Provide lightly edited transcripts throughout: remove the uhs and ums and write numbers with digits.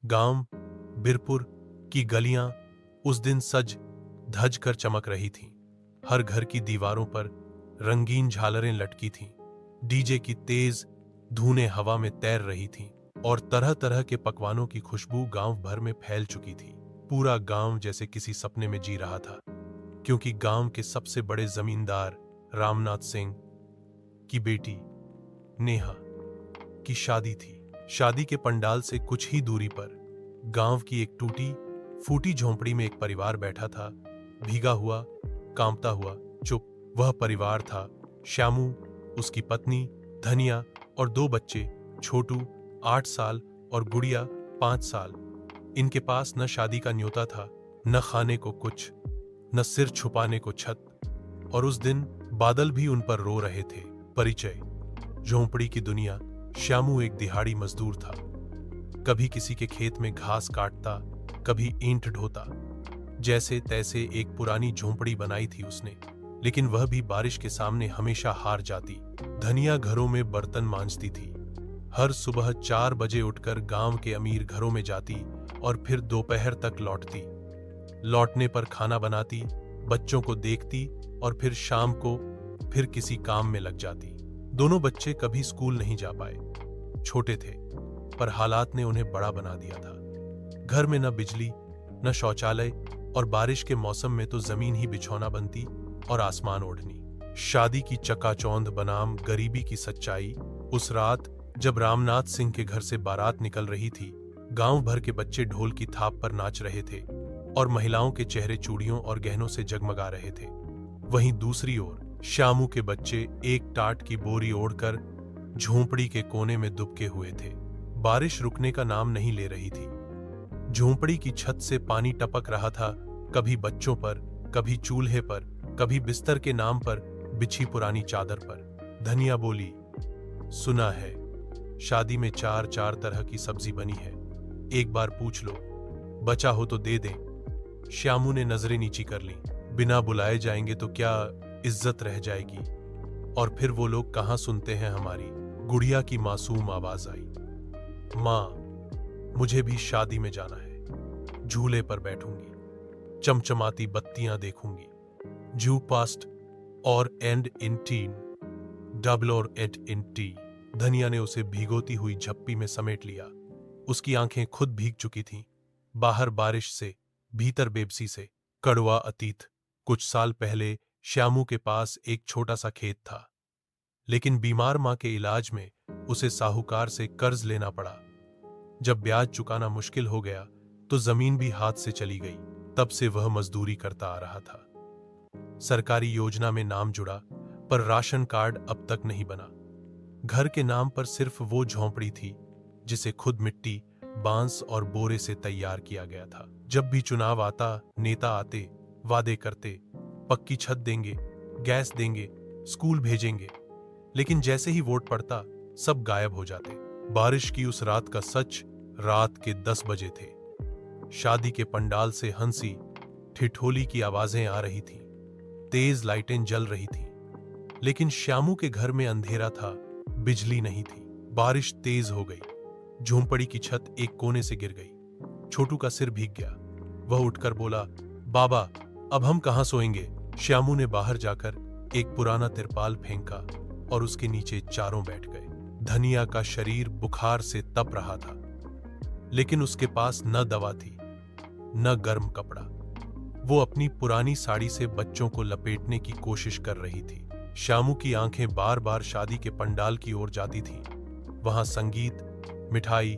गांव बिरपुर की गलियां उस दिन सज धज कर चमक रही थीं। हर घर की दीवारों पर रंगीन झालरें लटकी थीं। डीजे की तेज धूनें हवा में तैर रही थीं और तरह तरह के पकवानों की खुशबू गांव भर में फैल चुकी थी। पूरा गांव जैसे किसी सपने में जी रहा था, क्योंकि गांव के सबसे बड़े जमींदार रामनाथ सिंह की बेटी नेहा की शादी थी। शादी के पंडाल से कुछ ही दूरी पर गांव की एक टूटी फूटी झोंपड़ी में एक परिवार बैठा था, भीगा हुआ, कांपता हुआ, चुप। वह परिवार था श्यामू, उसकी पत्नी धनिया और दो बच्चे, छोटू 8 साल और गुड़िया 5 साल। इनके पास न शादी का न्योता था, न खाने को कुछ, न सिर छुपाने को छत। और उस दिन बादल भी उन पर रो रहे थे। परिचय: झोंपड़ी की दुनिया। श्यामू एक दिहाड़ी मजदूर था। कभी किसी के खेत में घास काटता, कभी ईंट ढोता। जैसे तैसे एक पुरानी झोंपड़ी बनाई थी उसने, लेकिन वह भी बारिश के सामने हमेशा हार जाती। धनिया घरों में बर्तन मांजती थी। हर सुबह 4 बजे उठकर गांव के अमीर घरों में जाती और फिर दोपहर तक लौटती। लौटने पर खाना बनाती, बच्चों को देखती और फिर शाम को फिर किसी काम में लग जाती। दोनों बच्चे कभी स्कूल नहीं जा पाए। छोटे थे, पर हालात ने उन्हें बड़ा बना दिया था। घर में न बिजली, न शौचालय, और बारिश के मौसम में तो जमीन ही बिछौना बनती और आसमान ओढ़नी। शादी की चकाचौंध बनाम गरीबी की सच्चाई। उस रात जब रामनाथ सिंह के घर से बारात निकल रही थी, गांव भर के बच्चे ढोल की थाप पर नाच रहे थे और महिलाओं के चेहरे चूड़ियों और गहनों से जगमगा रहे थे। वहीं दूसरी ओर श्यामू के बच्चे एक टाट की बोरी ओढ़कर झोंपड़ी के कोने में दुबके हुए थे। बारिश रुकने का नाम नहीं ले रही थी। झोंपड़ी की छत से पानी टपक रहा था, कभी बच्चों पर, कभी चूल्हे पर, कभी बिस्तर के नाम पर बिछी पुरानी चादर पर। धनिया बोली, सुना है शादी में 4 तरह की सब्जी बनी है, एक बार पूछ लो, बचा हो तो दे दें। श्यामू ने नजरें नीची कर ली। बिना बुलाए जाएंगे तो क्या इज्जत रह जाएगी? और फिर वो लोग कहाँ सुनते हैं हमारी? गुड़िया की मासूम आवाज आई, माँ, मुझे भी शादी में जाना है। झूले पर बैठूंगी, चमचमाती बत्तियां देखूंगी। जू पास्ट और एंड इन टीन, डबल और एट इन टी। धनिया ने उसे भीगोती हुई झप्पी में समेट लिया। उसकी आंखें खुद भीग चुकी थीं, बाहर बारिश से, भीतर बेबसी से। कड़वा अतीत। कुछ साल पहले श्यामू के पास एक छोटा सा खेत था, लेकिन बीमार मां के इलाज में उसे साहूकार से कर्ज लेना पड़ा। जब ब्याज चुकाना मुश्किल हो गया तो जमीन भी हाथ से चली गई। तब से वह मजदूरी करता आ रहा था। सरकारी योजना में नाम जुड़ा, पर राशन कार्ड अब तक नहीं बना। घर के नाम पर सिर्फ वो झोंपड़ी थी जिसे खुद मिट्टी, बांस और बोरे से तैयार किया गया था। जब भी चुनाव आता, नेता आते, वादे करते, पक्की छत देंगे, गैस देंगे, स्कूल भेजेंगे, लेकिन जैसे ही वोट पड़ता सब गायब हो जाते। बारिश की उस रात का सच, रात के 10 बजे थे। शादी के पंडाल से हंसी ठिठोली की आवाजें आ रही थीं, तेज लाइटें जल रही थीं, लेकिन श्यामू के घर में अंधेरा था, बिजली नहीं थी। बारिश तेज हो गई, झोंपड़ी की छत एक कोने से गिर गई। छोटू का सिर भीग गया। वह उठकर बोला, बाबा, अब हम कहां सोएंगे? श्यामू ने बाहर जाकर एक पुराना तिरपाल फेंका और उसके नीचे चारों बैठ गए। धनिया का शरीर बुखार से तप रहा था, लेकिन उसके पास न दवा थी, न गर्म कपड़ा। वो अपनी पुरानी साड़ी से बच्चों को लपेटने की कोशिश कर रही थी। श्यामू की आंखें बार बार शादी के पंडाल की ओर जाती थीं। वहां संगीत, मिठाई,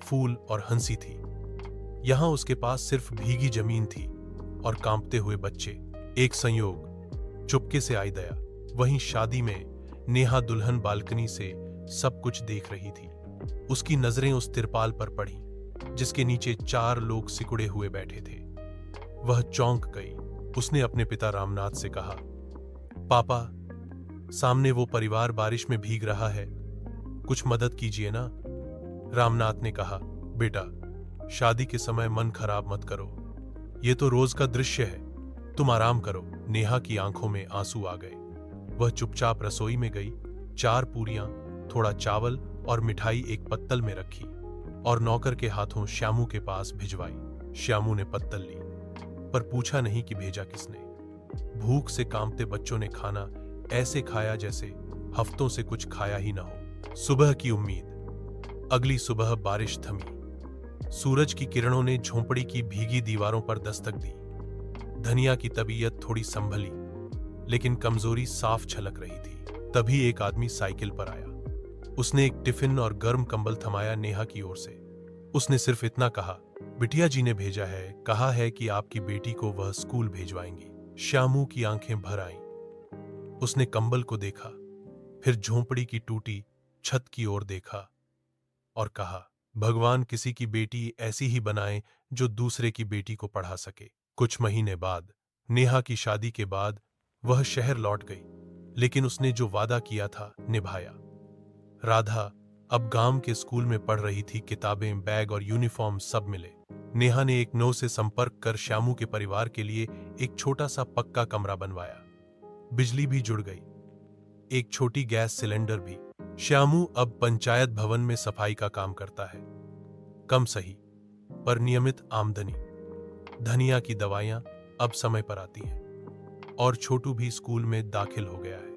फूल और हंसी थी। यहां उसके पास सिर्फ भीगी जमीन थी और कांपते हुए बच्चे। एक संयोग, चुपके से आई दया। वहीं शादी में नेहा दुल्हन बालकनी से सब कुछ देख रही थी। उसकी नजरें उस तिरपाल पर पड़ी जिसके नीचे 4 लोग सिकुड़े हुए बैठे थे। वह चौंक गई। उसने अपने पिता रामनाथ से कहा, पापा, सामने वो परिवार बारिश में भीग रहा है, कुछ मदद कीजिए ना। रामनाथ ने कहा, बेटा, शादी के समय मन खराब मत करो, ये तो रोज का दृश्य है, तुम आराम करो। नेहा की आंखों में आंसू आ गए। वह चुपचाप रसोई में गई, 4 पूरियां, थोड़ा चावल और मिठाई एक पत्तल में रखी। और नौकर के हाथों श्यामू के पास भिजवाई। श्यामू ने पत्तल ली, पर पूछा नहीं कि भेजा किसने। भूख से कांपते बच्चों ने खाना ऐसे खाया जैसे हफ्तों से कुछ खाया ही ना हो। सुबह की उम्मीद। अगली सुबह बारिश थमी। सूरज की किरणों ने झोंपड़ी की भीगी दीवारों पर दस्तक दी। धनिया की तबीयत थोड़ी संभली, लेकिन कमजोरी साफ छलक रही थी। तभी एक आदमी साइकिल पर आया। उसने एक टिफिन और गर्म कंबल थमाया नेहा की ओर से। उसने सिर्फ इतना कहा, बिटिया जी ने भेजा है, कहा है कि आपकी बेटी को वह स्कूल भेजवाएंगी। श्यामू की आंखें भर आईं। उसने कंबल को देखा, फिर झोंपड़ी की टूटी छत की ओर देखा और कहा, भगवान किसी की बेटी ऐसी ही बनाए जो दूसरे की बेटी को पढ़ा सके। कुछ महीने बाद, नेहा की शादी के बाद वह शहर लौट गई, लेकिन उसने जो वादा किया था निभाया। राधा अब गांव के स्कूल में पढ़ रही थी। किताबें, बैग और यूनिफॉर्म सब मिले। नेहा ने एक नौ से संपर्क कर श्यामू के परिवार के लिए एक छोटा सा पक्का कमरा बनवाया। बिजली भी जुड़ गई, एक छोटी गैस सिलेंडर भी। श्यामू अब पंचायत भवन में सफाई का काम करता है। कम सही, पर नियमित आमदनी। धनिया की दवाइयां अब समय पर आती हैं और छोटू भी स्कूल में दाखिल हो गया है।